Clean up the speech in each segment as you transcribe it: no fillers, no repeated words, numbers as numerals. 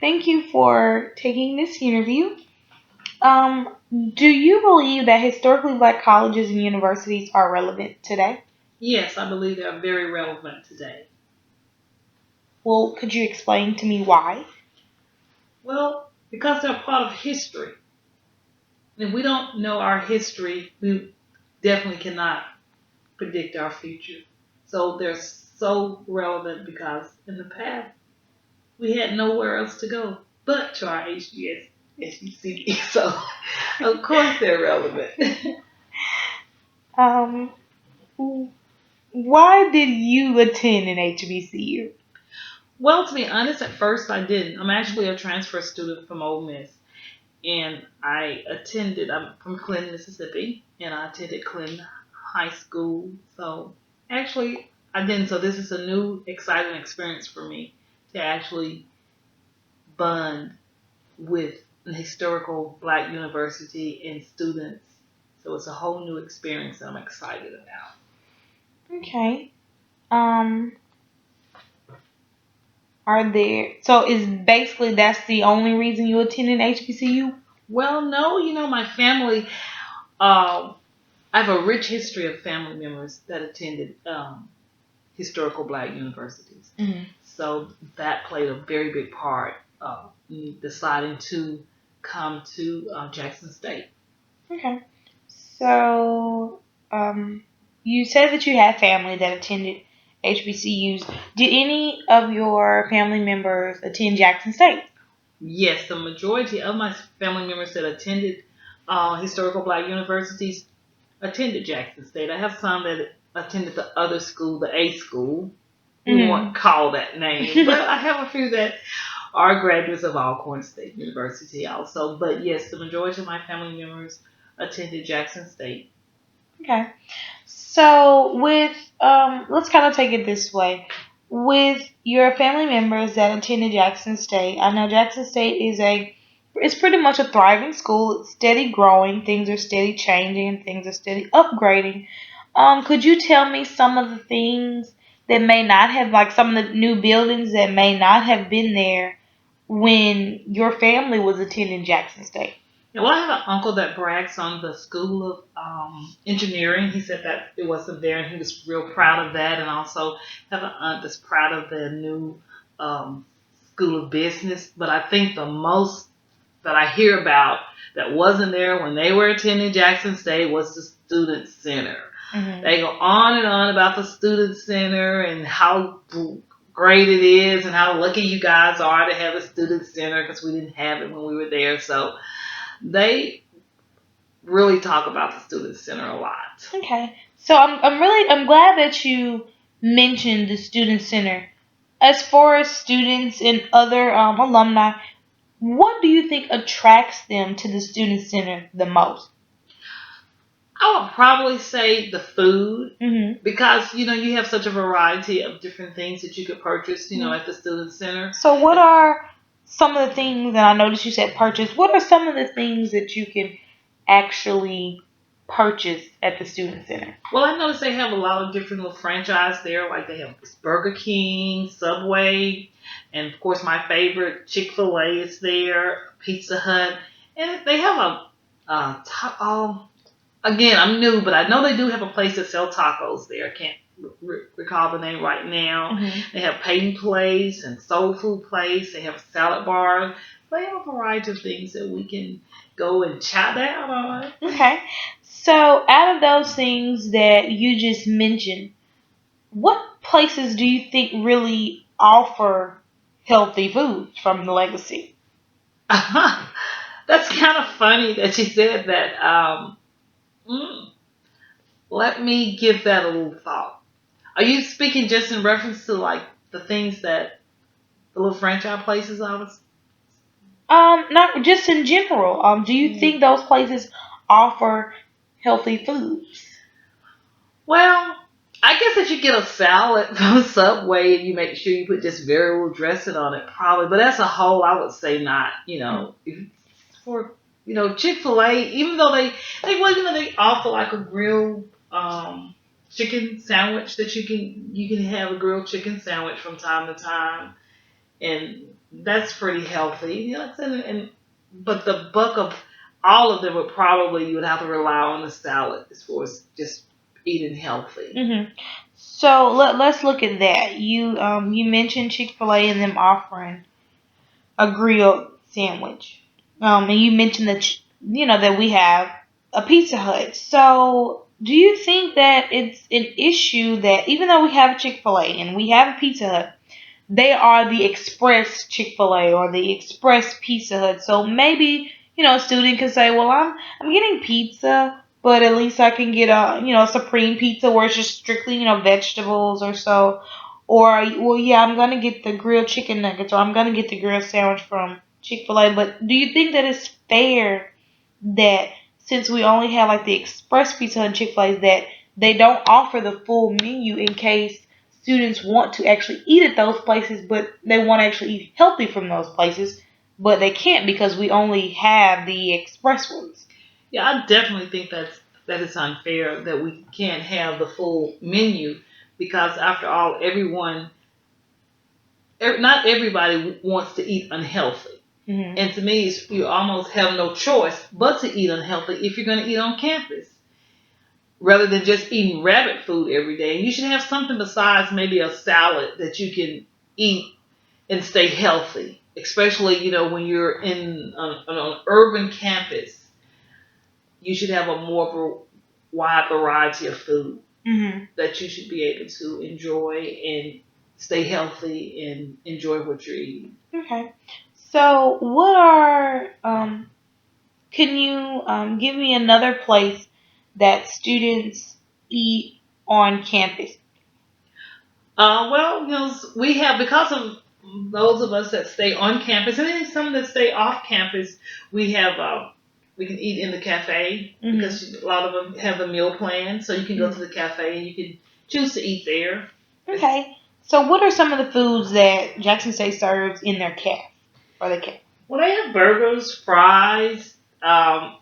Thank you for taking this interview. Um, do you believe that historically black colleges and universities are relevant today? Yes, I believe they are very relevant today. Well, could you explain to me why? Well, because they're part of history. And if we don't know our history, we definitely cannot predict our future. So they're so relevant because in the past, we had nowhere else to go but to our HGS, SUCD. So, of course, they're relevant. Um, why did you attend an HBCU? Well, to be honest, at first I didn't. I'm actually a transfer student from Ole Miss. And I'm from Clinton, Mississippi, and I attended Clinton High School. So actually, I didn't. So this is a new, exciting experience for me to actually bond with an historical black university and students. So it's a whole new experience that I'm excited about. Okay. Um, are there, so is basically that's the only reason you attended HBCU? Well, no, my family, um, I have a rich history of family members that attended historical black universities. Hmm. So that played a very big part of me deciding to come to Jackson State. Okay. So, you said that you had family that attended HBCUs. Did any of your family members attend Jackson State? Yes, the majority of my family members that attended historical black universities attended Jackson State. I have some that attended the other school, the A school. We Hmm. won't call that name, but I have a few that are graduates of Alcorn State University also. But yes, the majority of my family members attended Jackson State. Okay. So, let's kind of take it this way. With your family members that attended Jackson State, I know Jackson State it's pretty much a thriving school. It's steady growing, things are steady changing, and things are steady upgrading. Could you tell me some of the things that may not have, like some of the new buildings that may not have been there when your family was attending Jackson State? Yeah, well, I have an uncle that brags on the School of Engineering. He said that it wasn't there, and he was real proud of that. And also have an aunt that's proud of the new um, School of Business. But I think the most that I hear about that wasn't there when they were attending Jackson State was the Student Center. Hmm. They go on and on about the Student Center and how great it is and how lucky you guys are to have a Student Center because we didn't have it when we were there. So they really talk about the student center a lot. Okay. So I'm glad that you mentioned the student center. As far as students and other alumni, what do you think attracts them to the student center the most? I would probably say the food Hmm. because you have such a variety of different things that you could purchase at the student center. So what are some of the things, and I noticed you said purchase, what are some of the things that you can actually purchase at the student center? Well, I noticed they have a lot of different little franchise there. Like they have Burger King, Subway, and of course my favorite Chick-fil-A is there, Pizza Hut, and they have again, I'm new, but I know they do have a place that sell tacos there. I can't recall the name right now. Hmm. They have Peyton Place and Soul Food Place. They have a salad bar. They have a variety of things that we can go and chow down on. Okay. So out of those things that you just mentioned, what places do you think really offer healthy foods from the legacy? That's kind of funny that you said that. Mm, let me give that a little thought. Are you speaking just in reference to like the things that the little franchise places I was? Not just in general. Do you think those places offer healthy foods? Well, I guess if you get a salad from Subway and you make sure you put just very little dressing on it, probably. But as a whole, I would say not. If for Chick Fil A, even though they offer like a grilled chicken sandwich that you can have a grilled chicken sandwich from time to time, and That's pretty healthy. But the bulk of all of them would probably, you would have to rely on the salad as far as just eating healthy. Hmm. So let's look at that. You mentioned Chick-fil-A and them offering a grilled sandwich. And you mentioned that that we have a Pizza Hut. So do you think that it's an issue that even though we have Chick-fil-A and we have a Pizza Hut, they are the express Chick-fil-A or the express Pizza Hut. So maybe, a student can say, well, I'm getting pizza, but at least I can get a supreme pizza where it's just strictly, vegetables or so. Or, well, yeah, I'm going to get the grilled chicken nuggets or I'm going to get the grilled sandwich from Chick-fil-A. But do you think that it's fair that since we only have like the express pizza and Chick-fil-A that they don't offer the full menu in case students want to actually eat at those places, but they want to actually eat healthy from those places, but they can't because we only have the express ones. Yeah, I definitely think that it's unfair that we can't have the full menu because after all, not everybody wants to eat unhealthy. Hmm. And to me, you almost have no choice but to eat unhealthy if you're going to eat on campus, rather than just eating rabbit food every day. You should have something besides maybe a salad that you can eat and stay healthy, especially when you're in an urban campus. You should have a more wide variety of food Hmm. that you should be able to enjoy and stay healthy and enjoy what you're eating. Okay. So, what are can you give me another place that students eat on campus? Well, we have, because of those of us that stay on campus and then some that stay off campus, we have we can eat in the cafe Hmm. because a lot of them have a meal plan, so you can go to the cafe and you can choose to eat there. It's, Okay. So, what are some of the foods that Jackson State serves in their calf or the calf? well, they have burgers, fries.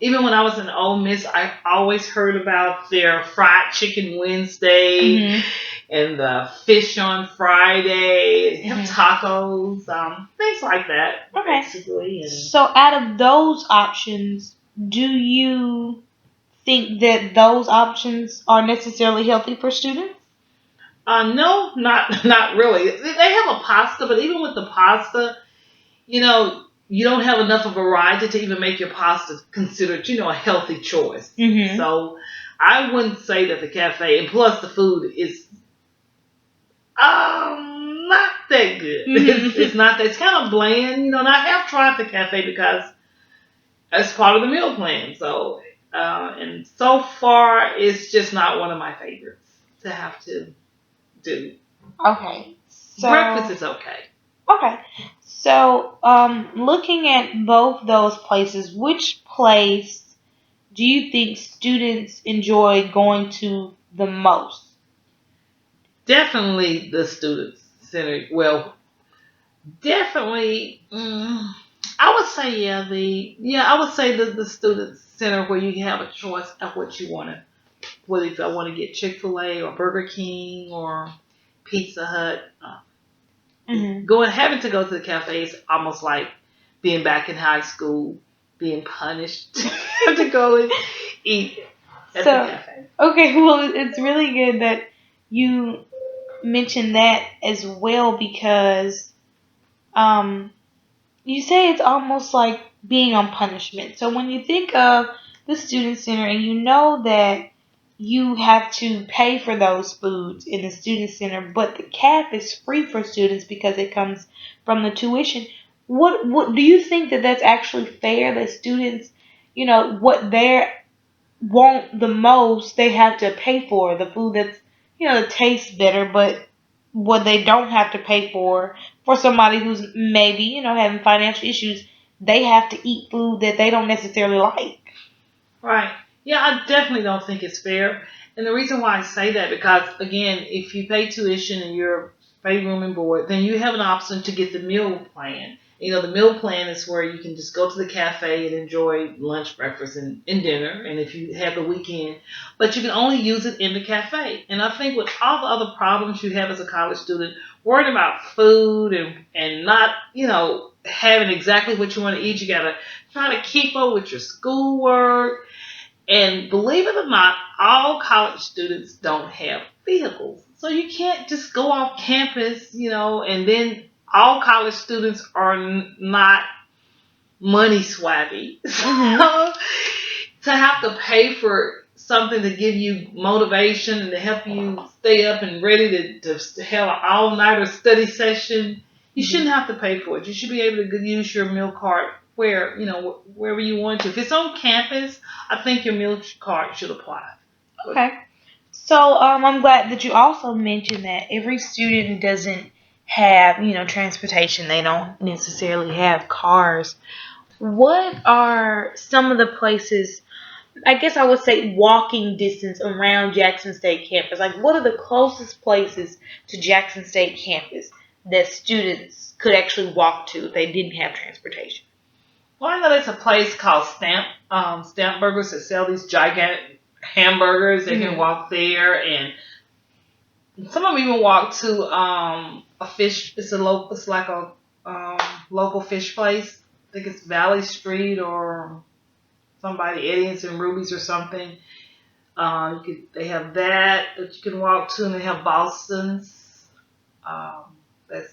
Even when I was in Ole Miss, I always heard about their fried chicken Wednesday Hmm. and the fish on Friday. They have Hmm. tacos, things like that, Okay. basically. And So, out of those options, do you think that those options are necessarily healthy for students? no, not really. They have a pasta, but even with the pasta, you don't have enough of a variety to even make your pasta considered, a healthy choice. Hmm. So I wouldn't say that the cafe, and plus the food is not that good. It's Hmm. not that. It's kind of bland, and I have tried the cafe because it's part of the meal plan. So and so far, it's just not one of my favorites to have to do. Okay. Breakfast So, is okay. okay. So, looking at both those places, which place do you think students enjoy going to the most? Definitely the student center. Well, definitely. I would say I would say the student center where you have a choice of what you want to, whether if I want to get Chick-fil-A or Burger King or Pizza Hut. Hmm. Having to go to the cafe is almost like being back in high school, being punished to go and eat at the So, cafe. okay, well, it's really good that you mentioned that as well because um, you say it's almost like being on punishment. So when you think of the student center and you know that you have to pay for those foods in the student center, but the CAF is free for students because it comes from the tuition. What do you think that that's actually fair that students, what they want the most, they have to pay for the food that's that tastes better, but what they don't have to pay for somebody who's maybe having financial issues, they have to eat food that they don't necessarily like. Right. Yeah, I definitely don't think it's fair. And the reason why I say that, because again, if you pay tuition and you're pay room and board, then you have an option to get the meal plan. The meal plan is where you can just go to the cafe and enjoy lunch, breakfast, and dinner. And if you have the weekend, but you can only use it in the cafe. And I think with all the other problems you have as a college student, worrying about food and not, having exactly what you want to eat. You gotta try to keep up with your schoolwork. And believe it or not, all college students don't have vehicles. So you can't just go off campus, and then all college students are not money swabby. Mhm. So to have to pay for something to give you motivation and to help you stay up and ready to have an all-nighter study session, you Mhm. shouldn't have to pay for it. You should be able to use your meal card wherever you want to. If it's on campus, I think your meal card should apply. But Okay. So I'm glad that you also mentioned that every student doesn't have, transportation. They don't necessarily have cars. What are some of the places, I guess I would say walking distance around Jackson State campus? Like, what are the closest places to Jackson State campus that students could actually walk to if they didn't have transportation? well, I know there's a place called Stamp Burgers that sell these gigantic hamburgers. They can Hmm. walk there, and some of them even walk to a fish. It's like a um, local fish place. I think it's Valley Street or somebody Eddie's and Ruby's or something. They have that you can walk to, and they have Boston's. That's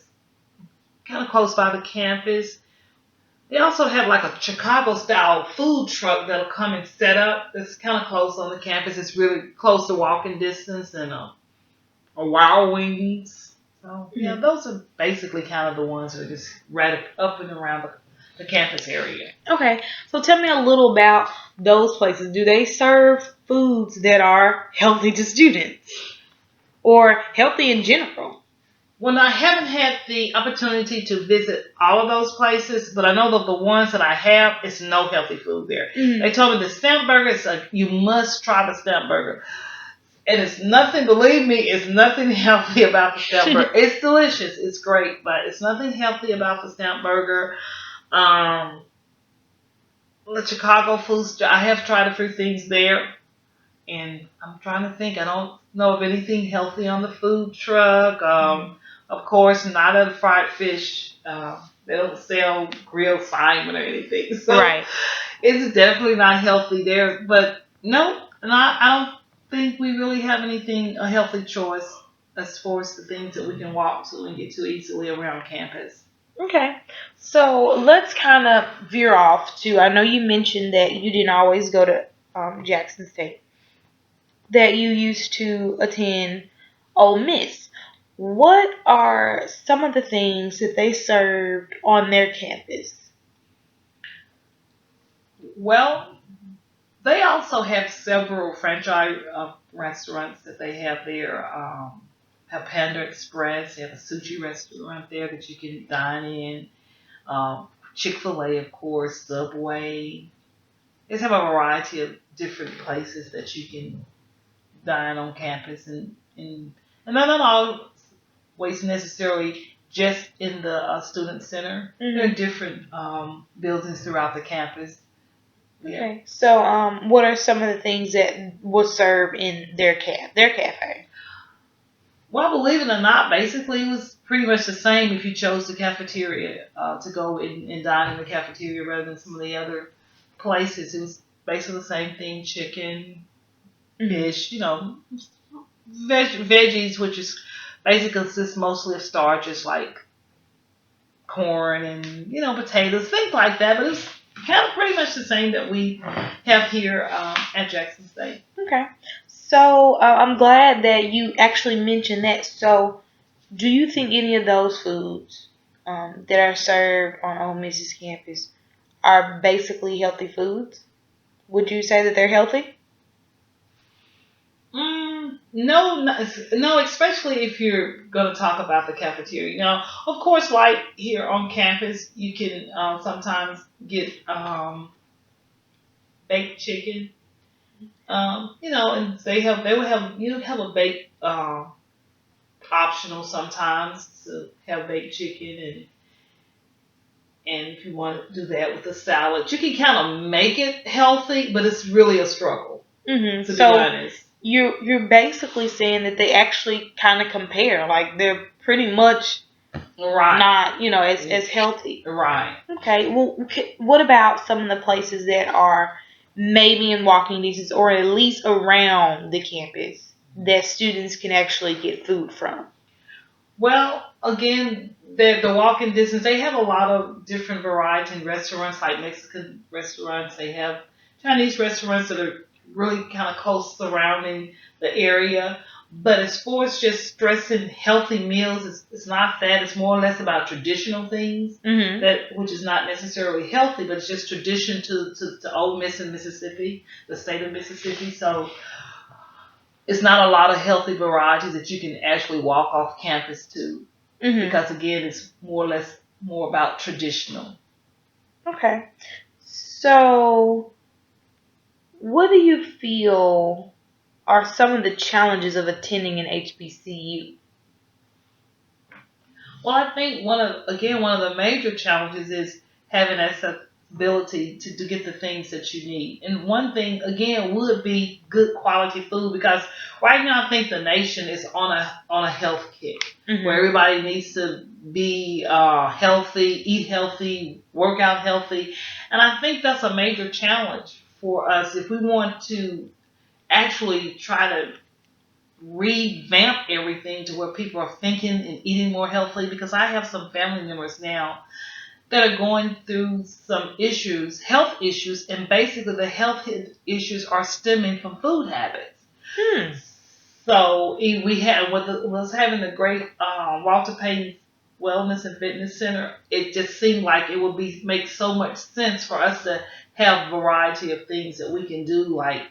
kind of close by the campus. They also have like a Chicago style food truck that'll come and set up. That's kind of close on the campus. It's really close to walking distance, and a Wild Wings. So yeah, Hmm. those are basically kind of the ones that are just right up and around the campus area. Okay, so tell me a little about those places. Do they serve foods that are healthy to students or healthy in general? Well, I haven't had the opportunity to visit all of those places, but I know that the ones that I have, it's no healthy food there. Mm. They told me the stamp burger is you must try the stamp burger. And it's nothing, believe me, it's nothing healthy about the stamp burger. It's delicious, it's great, but it's nothing healthy about the stamp burger. Um, the Chicago food store, I have tried a few things there, and I'm trying to think. I don't know of anything healthy on the food truck. Of course, not a fried fish. They don't sell grilled salmon or anything, so Right. it's definitely not healthy there. But no, I don't think we really have anything a healthy choice as far as the things that we can walk to and get to easily around campus. Okay. So let's kind of veer off to, I know you mentioned that you didn't always go to Jackson State, that you used to attend Ole Miss. What are some of the things that they served on their campus? Well, they also have several franchise restaurants that they have there. Have Panda Express. They have a sushi restaurant there that you can dine in. Chick-fil-A, of course, Subway. They have a variety of different places that you can dine on campus, and they're not always necessarily just in the student center. There are Hmm. different buildings throughout the campus. Yeah. Okay. So what are some of the things that was served in their cafe? Well, believe it or not, basically it was pretty much the same if you chose the cafeteria to go and dine in the cafeteria rather than some of the other places. It was basically the same thing: chicken, Hmm. fish, veggies, which is basically consists mostly of starches like corn and potatoes, things like that. But it's kind of pretty much the same that we have here at Jackson State. Okay. So I'm glad that you actually mentioned that. So do you think any of those foods that are served on Ole Miss's campus are basically healthy foods? Would you say that they're healthy? No, no, especially if you're going to talk about the cafeteria. Of course, like here on campus, you can sometimes get baked chicken. And they would have a baked optional sometimes to have baked chicken, and if you want to do that with a salad, you can kind of make it healthy, but it's really a struggle Hmm. to be So honest. you're basically saying that they actually kind of compare, like they're pretty much Right. not, as healthy. Right. Okay, well, what about some of the places that are maybe in walking distance or at least around the campus that students can actually get food from? Well, again, the walking distance, they have a lot of different variety in restaurants, like Mexican restaurants. They have Chinese restaurants that are really kind of close surrounding the area. But as far as just stressing healthy meals, it's not that. It's more or less about traditional things Mm-hmm. that, which is not necessarily healthy, but it's just tradition to Ole Miss and Mississippi, the state of Mississippi. So it's not a lot of healthy varieties that you can actually walk off campus to Mm-hmm. because again, it's more or less more about traditional. Okay. So, what do you feel are some of the challenges of attending an HBCU? Well, I think one of the major challenges is having accessibility to get the things that you need. And one thing again would be good quality food because right now I think the nation is on a health kick where Mm-hmm. everybody needs to be healthy, eat healthy, work out healthy, and I think that's a major challenge for us if we want to actually try to revamp everything to where people are thinking and eating more healthily because I have some family members now that are going through some issues, health issues, and basically the health issues are stemming from food habits. Hmm. So we had was having the great Walter Payton Wellness and Fitness Center. It just seemed like it would be make so much sense for us to have variety of things that we can do, like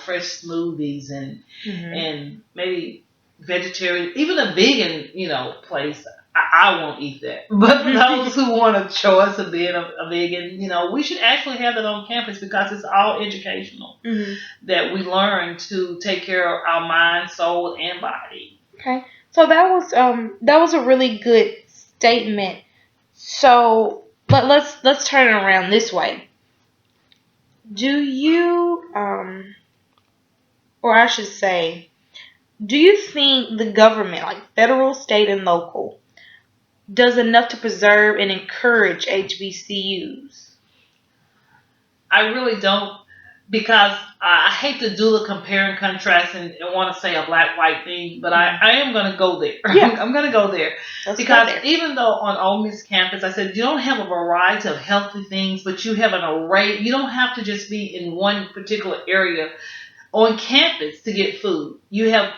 fresh smoothies Mm-hmm. and maybe vegetarian, even a vegan, place. I won't eat that. But for those who want a choice of being a vegan, we should actually have that on campus because it's all educational Mm-hmm. that we learn to take care of our mind, soul, and body. Okay. So that was a really good statement. So let's turn it around this way. Do you or I should say, do you think the government, like federal, state, and local, does enough to preserve and encourage HBCUs? I really don't because I hate to do the compare and contrast and want to say a black white thing, but I, Mhm. I am going to go there. Yeah, I'm going to go there let's go because there. even though on Ole Miss campus, I said you don't have a variety of healthy things, but you have an array. You don't have to just be in one particular area on campus to get food. You have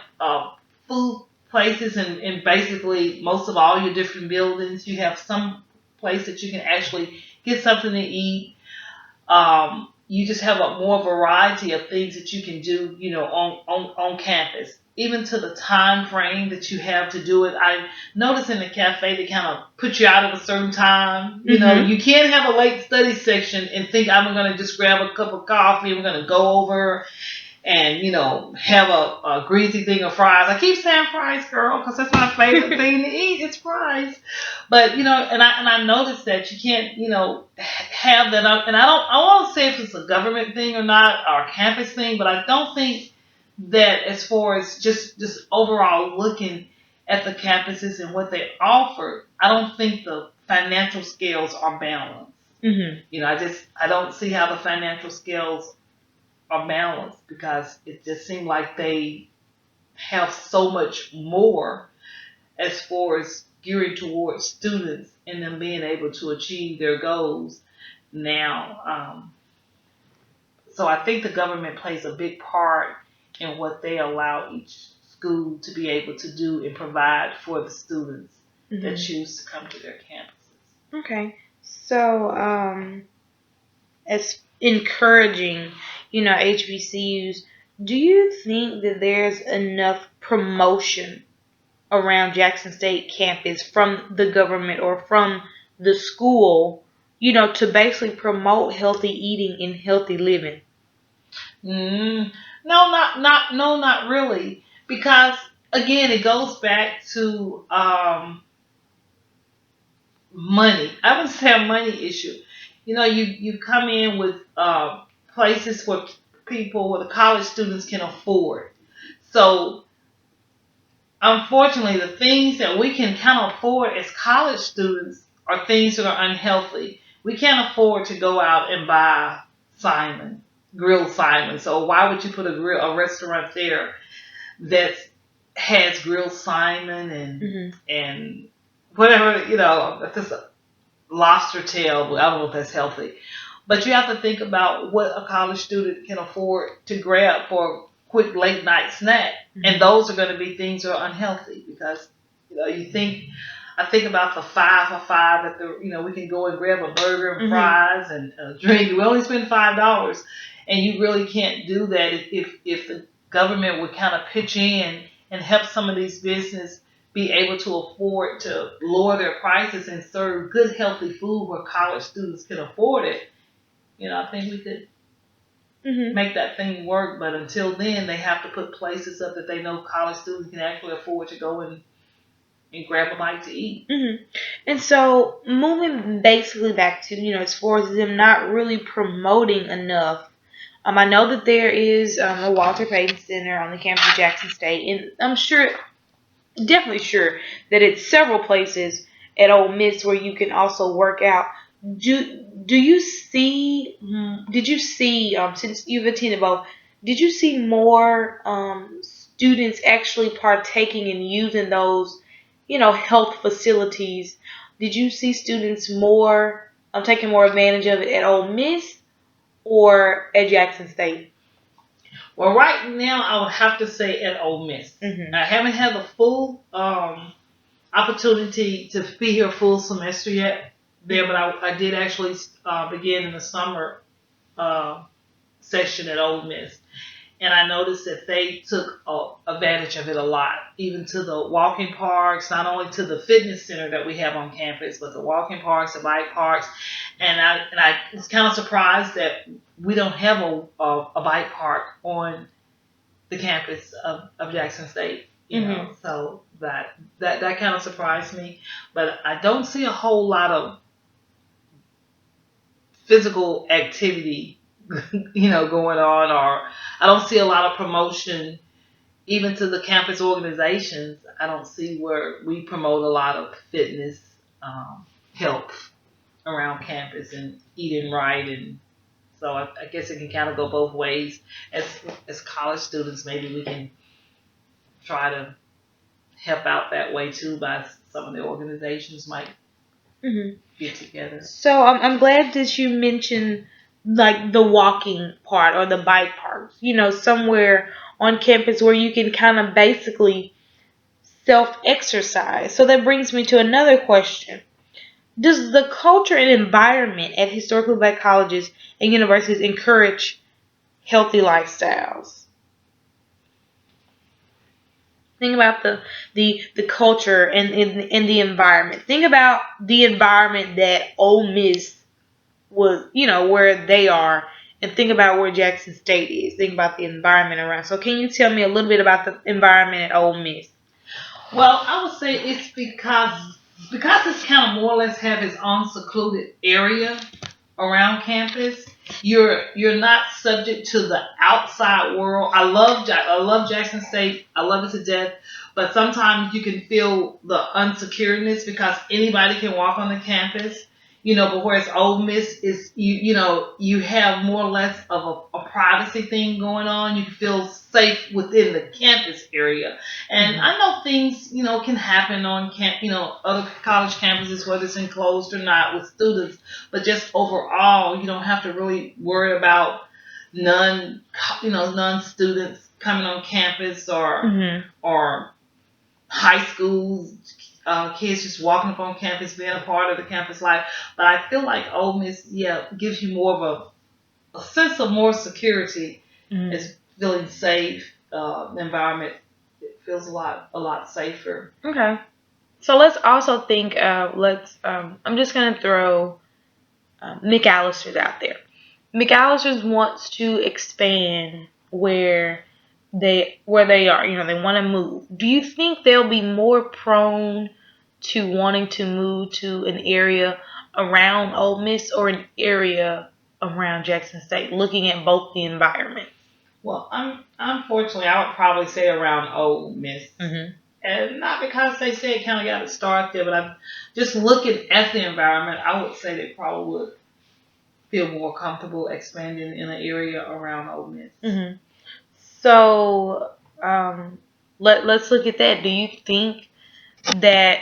food places in basically most of all your different buildings. You have some place that you can actually get something to eat. You just have a more variety of things that you can do, on campus. Even to the time frame that you have to do it. I notice in the cafe they kind of put you out at a certain time. Mhm. You can't have a late study section and think I'm gonna just grab a cup of coffee. I'm gonna go over and have a greasy thing of fries. I keep saying fries, girl, because that's my favorite thing to eat. It's fries, but and I noticed that you can't have that up. And I won't say if it's a government thing or not or a campus thing, but I don't think that as far as just overall looking at the campuses and what they offer, I don't think the financial scales are balanced. Mhm. I don't see how the financial scales are balanced because it just seemed like they have so much more as far as gearing towards students and them being able to achieve their goals now. So I think the government plays a big part in what they allow each school to be able to do and provide for the students that Mhm. choose to come to their campuses. Okay. So as encouraging, HBCUs, do you think that there's enough promotion around Jackson State campus from the government or from the school, to basically promote healthy eating and healthy living? Mm, no, not really, because again, it goes back to money. I would say a money issue. You come in with places where the college students can afford. So unfortunately, the things that we can kind of afford as college students are things that are unhealthy. We can't afford to go out and buy Simon, grilled Simon. So why would you put a restaurant there that has grilled Simon Hmm. and whatever, if it's a lobster tail, I don't know if that's healthy. But you have to think about what a college student can afford to grab for a quick late night snack. And Hmm. those are going to be things that are unhealthy because, I think about the 5 for 5 at we can go and grab a burger and Hmm. fries and a drink. We only spend $5. And you really can't do that if the government would kind of pitch in and help some of these businesses be able to afford to lower their prices and serve good healthy food where college students can afford it. I think we could Hmm. make that thing work, but until then, they have to put places up that they know college students can actually afford to go and grab a bite to eat. Hmm. And so moving basically back to, as far as them not really promoting enough. I know that there is a Walter Payton Center on the campus of Jackson State, and I'm sure, definitely sure, that it's several places at Ole Miss where you can also work out. Do you see? Did you see, since you've attended both? Did you see more students actually partaking and using those, health facilities? Did you see students more taking more advantage of it at Ole Miss or at Jackson State? Well, right now, I would have to say at Ole Miss. Mhm. I haven't had the full opportunity to be here full semester yet there, but Mhm. I did actually begin in the summer uh, session at Ole Miss. And I noticed that they took advantage of it a lot, even to the walking parks, not only to the fitness center that we have on campus, but the walking parks, the bike parks. And I was kind of surprised that we don't have a bike park on the campus of Jackson State. Mhm. So that kind of surprised me. But I don't see a whole lot of physical activity, going on, or I don't see a lot of promotion even to the campus organizations. I don't see where we promote a lot of fitness, health around campus and eating right. And so I guess it can kind of go both ways. As college students, maybe we can try to help out that way too by some of the organizations might Mhm. get together. So I'm glad that you mentioned like the walking part or the bike parks. Somewhere on campus where you can kind of basically self exercise. So that brings me to another question. Does the culture and environment at historically black colleges and universities encourage healthy lifestyles? Think about the culture and the environment. Think about the environment that Ole Miss was, where they are, and think about where Jackson State is. Think about the environment around. So, can you tell me a little bit about the environment at Ole Miss? Well, I would say it's because it's kind of more or less have its own secluded area around campus. You're not subject to the outside world. I love Jackson State. I love it to death. But sometimes you can feel the unsecuredness because anybody can walk on the campus. But whereas Ole Miss is you have more or less of a privacy thing going on. You feel safe within the campus area. And Hmm. I know things, can happen on other college campuses, whether it's enclosed or not, with students. But just overall, you don't have to really worry about non students coming on campus Hmm. or high school kids just walking up on campus, being a part of the campus life. But I feel like Ole Miss, yeah, gives you more of a sense of more security, Hmm. is feeling safe. The environment, it feels a lot safer. Okay. So let's also think. Let's. I'm just gonna throw McAllister's out there. McAllister's wants to expand where they are. They want to move. Do you think they'll be more prone to wanting to move to an area around Ole Miss or an area around Jackson State, looking at both the environments? Well, unfortunately, I would probably say around Ole Miss, Hmm. And not because they said kind of got to start there, but I'm just looking at the environment. I would say they probably would feel more comfortable expanding in an area around Ole Miss. Hmm. So, let's look at that. Do you think that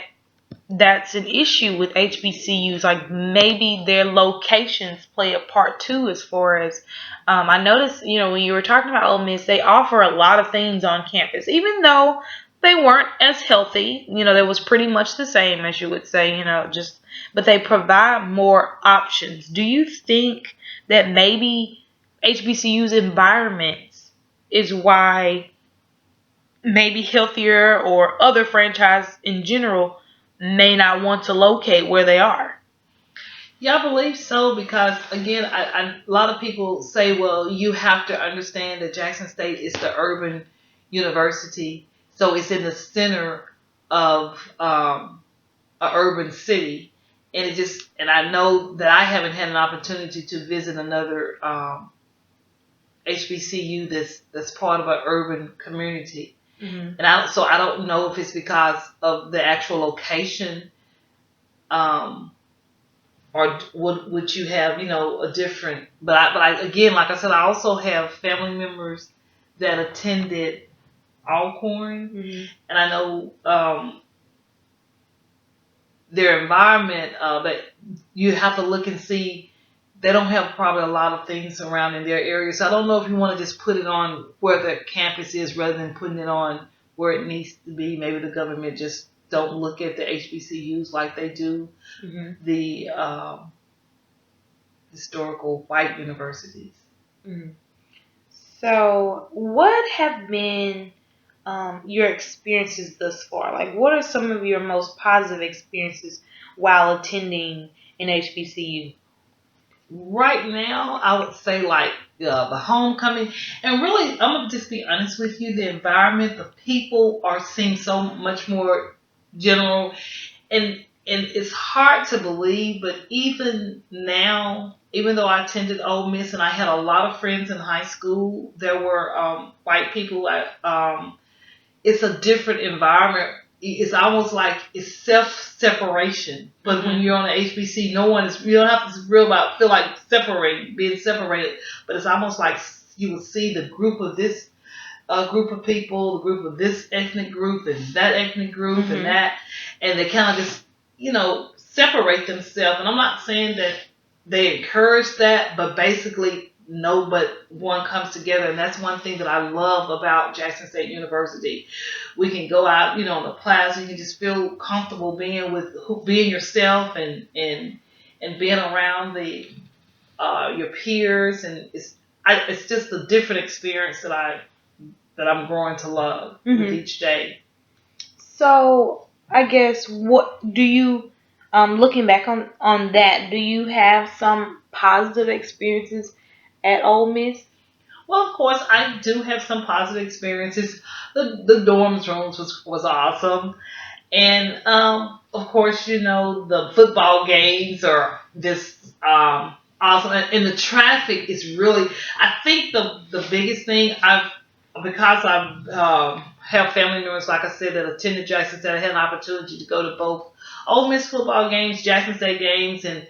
that's an issue with HBCUs? Like maybe their locations play a part too, as far as I noticed, when you were talking about Ole Miss, they offer a lot of things on campus, even though they weren't as healthy. There was pretty much the same as you would say, just but they provide more options. Do you think that maybe HBCU's environments is why maybe healthier or other franchise in general may not want to locate where they are? Yeah, I believe so because again, a lot of people say, well, you have to understand that Jackson State is the urban university, so it's in the center of a urban city, and and I know that I haven't had an opportunity to visit another HBCU that's part of an urban community, Hmm. and I don't know if it's because of the actual location. Um, or would you have a different, but I again, like I said, I also have family members that attended Alcorn, Hmm. and I know their environment, but you have to look and see they don't have probably a lot of things around in their area, so I don't know if you want to just put it on where the campus is rather than putting it on where it needs to be. Maybe the government just don't look at the HBCUs like they do Hmm. the historical white universities. Hmm. So, what have been your experiences thus far? Like, what are some of your most positive experiences while attending an HBCU? Right now, I would say like the homecoming, and really, I'm gonna just be honest with you. The environment, the people are seem so much more general, and it's hard to believe, but even now, even though I attended Ole Miss and I had a lot of friends in high school, there were white people it's a different environment. It's almost like it's self separation. But when Hmm. you're on the HBC, no one is. You don't have to real about feel like being separated. But it's almost like you would see the group of this group of people, the group of this ethnic group, and that ethnic group, and Hmm. that, and they kind of just separate themselves. And I'm not saying that they encourage that, but basically no but one comes together, and that's one thing that I love about Jackson State University. We can go out on the plaza, you can just feel comfortable being yourself, and being around the your peers, and it's just a different experience that I'm growing to love with Hmm. each day. So, I guess what do you, looking back on that, do you have some positive experiences at Ole Miss? Well, of course, I do have some positive experiences. The dorms rooms was awesome, and of course, the football games are just awesome, and the traffic is really. I think the biggest thing because I've have family members, like I said, that attended Jackson State. I had an opportunity to go to both Ole Miss football games, Jackson State games, and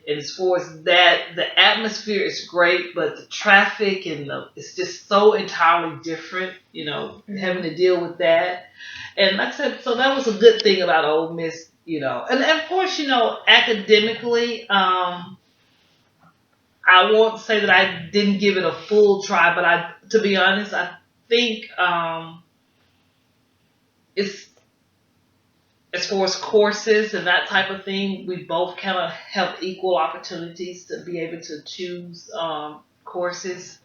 as far as that, the atmosphere is great, but the traffic it's just so entirely different. Having Hmm. to deal with that, and like I said, so that was a good thing about Ole Miss. And of course, academically, I won't say that I didn't give it a full try, but to be honest, I think it's as far as courses and that type of thing, we both kind of have equal opportunities to be able to choose courses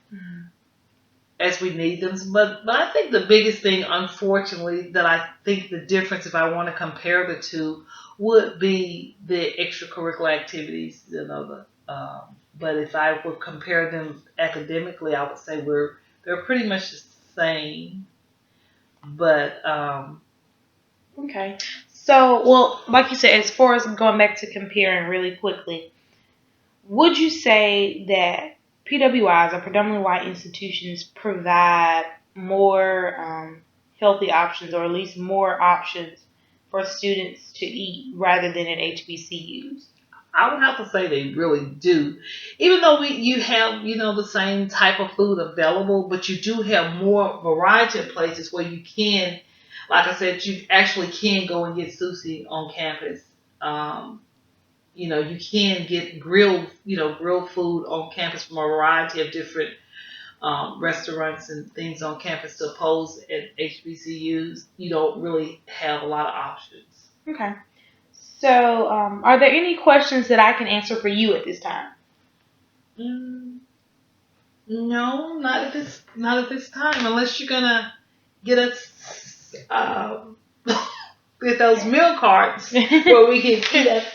as we need them. But I think the biggest thing, unfortunately, that I think the difference, if I want to compare the two, would be the extracurricular activities. But if I would compare them academically, I would say they're pretty much the same. But Okay. So, well, like you said, as far as going back to comparing really quickly, would you say that PWIs or predominantly white institutions provide more? healthy options, or at least more options for students to eat rather than at HBCUs. I would have to say they really do. Even though you have, the same type of food available, but you do have more variety of places where you can, like I said, you actually can go and get sushi on campus. Um, you can get grilled food on campus from a variety of different restaurants and things on campus. To oppose at HBCUs, you don't really have a lot of options. Okay. So, are there any questions that I can answer for you at this time? Mm, no, not at this time. Unless you're gonna get us get those meal cards where we can eat at.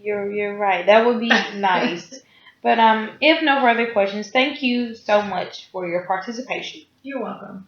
You're right. That would be nice. But if no further questions, thank you so much for your participation. You're welcome.